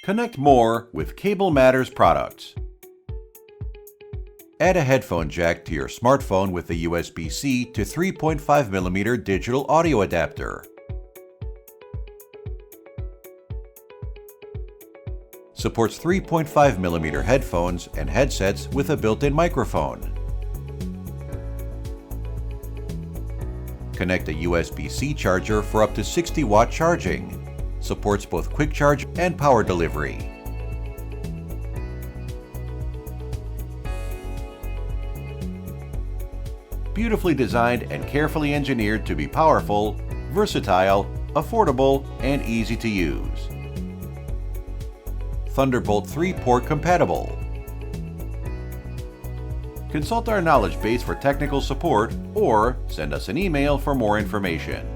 Connect more with Cable Matters products. Add a headphone jack to your smartphone with a USB-C to 3.5mm digital audio adapter. Supports 3.5mm headphones and headsets with a built-in microphone. Connect a USB-C charger for up to 60-watt charging. Supports both quick charge and power delivery. Beautifully designed and carefully engineered to be powerful, versatile, affordable, and easy to use. Thunderbolt 3-port compatible. Consult our knowledge base for technical support or send us an email for more information.